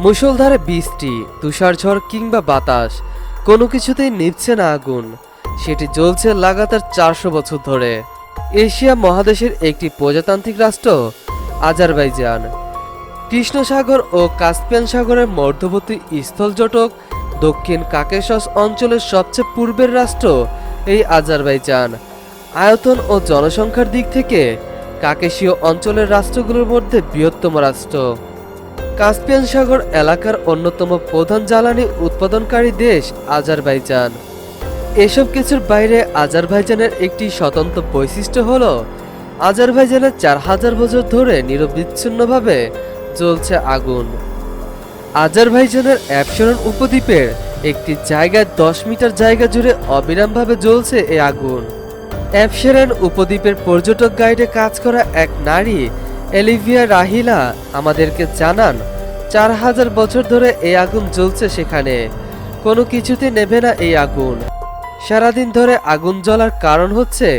মুষলধারে বৃষ্টি, তুষারঝড় কিংবা বাতাস, কোনো কিছুতেই নিভছে না আগুন। সেটি জ্বলছে লাগাতার 400 বছর ধরে। এশিয়া মহাদেশের একটি প্রজাতান্ত্রিক রাষ্ট্র আজারবাইজান। কৃষ্ণ সাগর ও কাস্পিয়ান সাগরের মধ্যবর্তী স্থলজটক দক্ষিণ কাকেশাস অঞ্চলের সবচেয়ে পূর্বের রাষ্ট্র এই আজারবাইজান। আয়তন ও জনসংখ্যার দিক থেকে কাকেশীয় অঞ্চলের রাষ্ট্রগুলোর মধ্যে বৃহত্তম রাষ্ট্র। কাস্পিয়ান সাগর এলাকার অন্যতম প্রধান জ্বালানি উৎপাদনকারী দেশ আজারবাইজান। এসব কিছুর বাইরে আজারবাইজানের একটি স্বতন্ত্র বৈশিষ্ট্য হল আজারবাইজানের 4000 বছর ধরে নিরবিচ্ছিন্নভাবে জ্বলছে আগুন। আজারবাইজানের অ্যাপশরন উপদ্বীপের একটি জায়গায় 10 মিটার জায়গা জুড়ে অবিরামভাবে জ্বলছে এই আগুন। অ্যাপশরন উপদ্বীপের পর্যটক গাইডে কাজ করা এক নারী এলিভিয়া রাহিলা আমাদেরকে জানান, 4000 বছর ধরে এই আগুন জ্বলছে সেখানে। কোনো কিছুতে নেভে না এই আগুন। সারাদিন ধরে আগুন জ্বলার কারণ হচ্ছে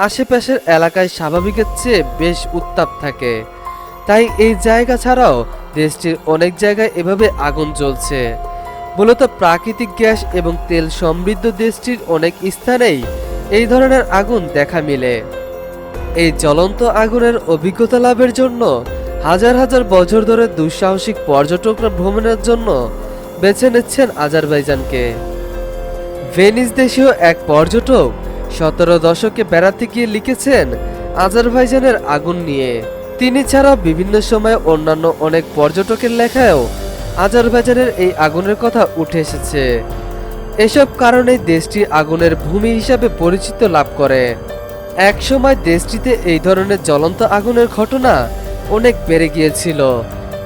আশেপাশের এলাকায় স্বাভাবিকের চেয়ে বেশ উত্তাপ থাকে, তাই এই জায়গা ছাড়াও দেশটির অনেক জায়গায় এভাবে আগুন জ্বলছে। মূলত প্রাকৃতিক গ্যাস এবং তেল সমৃদ্ধ দেশটির অনেক স্থানেই এই ধরনের আগুন দেখা মিলে। এই জ্বলন্ত আগুনের অভিজ্ঞতা লাভের জন্য হাজার হাজার বছর ধরে দুঃসাহসিক পর্যটকরা ভ্রমণের জন্য বেছে নিচ্ছেন আজারবাইজানকে। ভেনিস দেশীয় এক পর্যটক 17 দশকে বেড়াতে গিয়ে লিখেছেন আজারবাইজানের আগুন নিয়ে। তিনি ছাড়াও বিভিন্ন সময়ে অন্যান্য অনেক পর্যটকের লেখায়ও আজারবাইজানের এই আগুনের কথা উঠে এসেছে। এসব কারণে দেশটি আগুনের ভূমি হিসাবে পরিচিত লাভ করে। একসময় দেশটিতে এই ধরনের জ্বলন্ত আগুনের ঘটনা অনেক বেড়ে গিয়েছিল,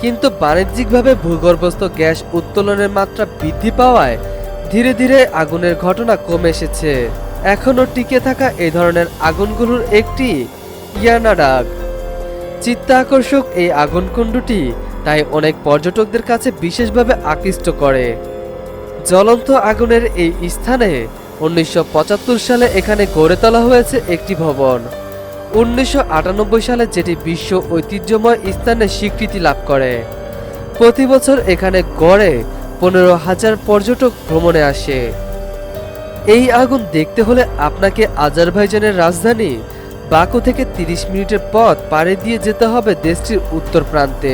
কিন্তু বাণিজ্যিকভাবে ভূগর্ভস্থ গ্যাস উত্তোলনের মাত্রা বৃদ্ধি পাওয়ায় ধীরে ধীরে আগুনের ঘটনা কমে এসেছে। এখনও টিকে থাকা এই ধরনের আগুনগুলোর একটি ইয়ানাডাগ। চিত্তাকর্ষক এই আগুনকুণ্ডটি তাই অনেক পর্যটকদের কাছে বিশেষভাবে আকৃষ্ট করে। জ্বলন্ত আগুনের এই স্থানে 1975 সালে এখানে গড়ে তোলা হয়েছে একটি ভবন। 1998 সালে যেটি বিশ্ব ঐতিহ্যময় স্থানের স্বীকৃতি লাভ করে। প্রতি বছর এখানে গড়ে 15,000 পর্যটক ভ্রমণে আসে। এই আগুন দেখতে হলে আপনাকে আজারবাইজানের রাজধানী বাকু থেকে 30 মিনিটের পথ পাড়ি দিয়ে যেতে হবে দেশটির উত্তর প্রান্তে।